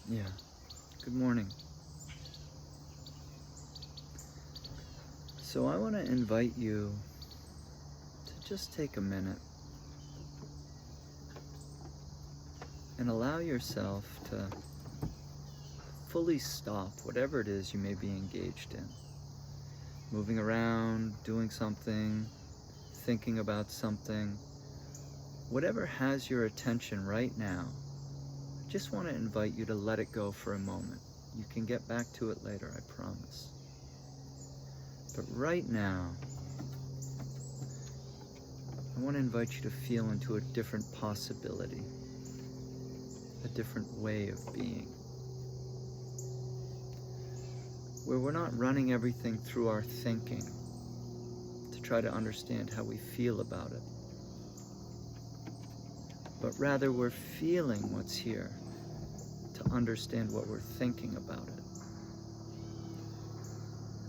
Yeah. Good morning. So I want to invite you to just take a minute and allow yourself to fully stop whatever it is you may be engaged in. Moving around, doing something, thinking about something, whatever has your attention right now, I just want to invite you to let it go for a moment. You can get back to it later, I promise. But right now, I want to invite you to feel into a different possibility, a different way of being, where we're not running everything through our thinking to try to understand how we feel about it, but rather we're feeling what's here to understand what we're thinking about it.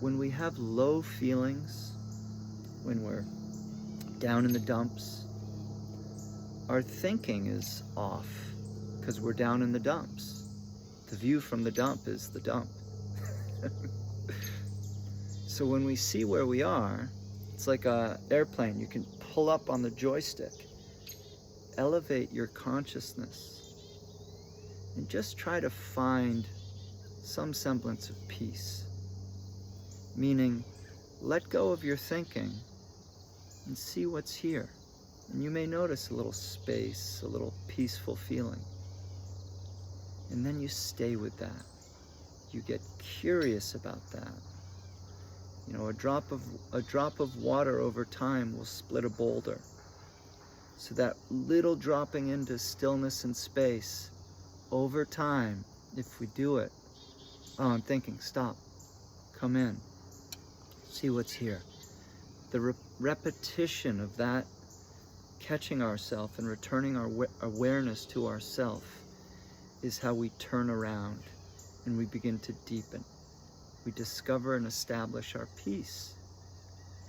When we have low feelings, when we're down in the dumps, our thinking is off because we're down in the dumps. The view from the dump is the dump. So when we see where we are, it's like an airplane. You can pull up on the joystick, elevate your consciousness, and just try to find some semblance of peace. Meaning, let go of your thinking and see what's here. And you may notice a little space, a little peaceful feeling. And then you stay with that. You get curious about that. You know, a drop of water over time will split a boulder. So that little dropping into stillness and space over time, if we do it, oh, I'm thinking, stop, come in, see what's here. The repetition of that, catching ourselves and returning our awareness to ourself, is how we turn around and we begin to deepen. We discover and establish our peace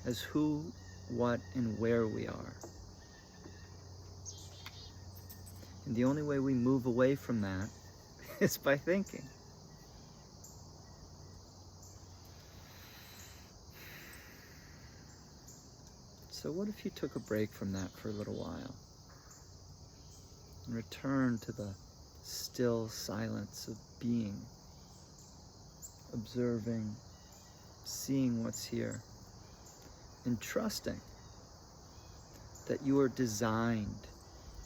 as who, what, and where we are. And the only way we move away from that is by thinking. So what if you took a break from that for a little while and returned to the still silence of being, observing, seeing what's here, and trusting that you are designed,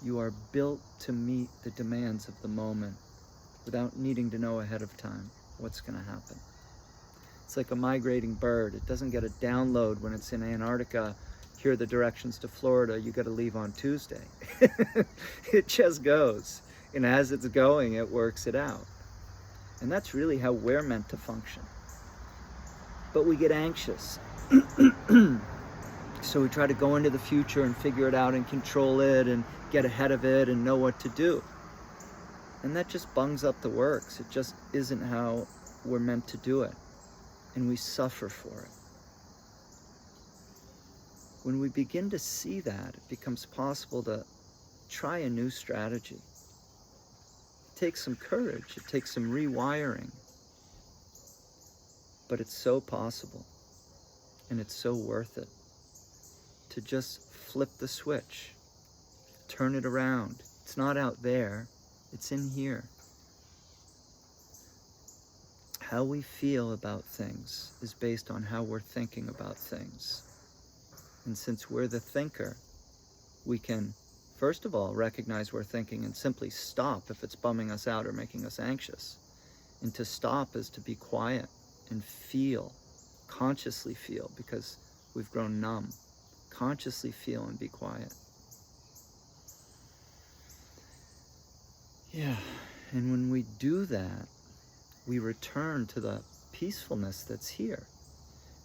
you are built to meet the demands of the moment without needing to know ahead of time what's going to happen. It's like a migrating bird. It doesn't get a download when it's in Antarctica. Here are the directions to Florida. You got to leave on Tuesday. It just goes. And as it's going, it works it out. And that's really how we're meant to function. But we get anxious. So we try to go into the future and figure it out and control it and get ahead of it and know what to do. And that just bungs up the works. It just isn't how we're meant to do it. And we suffer for it. When we begin to see that, it becomes possible to try a new strategy. It takes some courage, it takes some rewiring, but it's so possible, and it's so worth it to just flip the switch, turn it around. It's not out there, it's in here. How we feel about things is based on how we're thinking about things. And since we're the thinker, we can, first of all, recognize we're thinking and simply stop if it's bumming us out or making us anxious. And to stop is to be quiet and feel, consciously feel, because we've grown numb. Consciously feel and be quiet. Yeah, and when we do that, we return to the peacefulness that's here.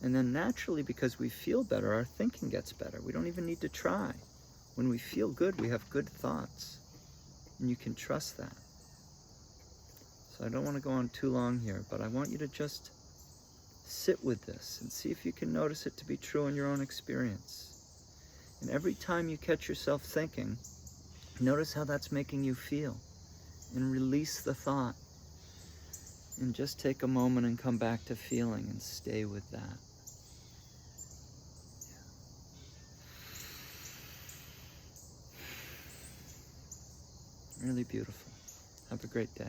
And then naturally, because we feel better, our thinking gets better. We don't even need to try. When we feel good, we have good thoughts. And you can trust that. So I don't want to go on too long here, but I want you to just sit with this and see if you can notice it to be true in your own experience. And every time you catch yourself thinking, notice how that's making you feel. And release the thought. And just take a moment and come back to feeling and stay with that. Yeah. Really beautiful. Have a great day.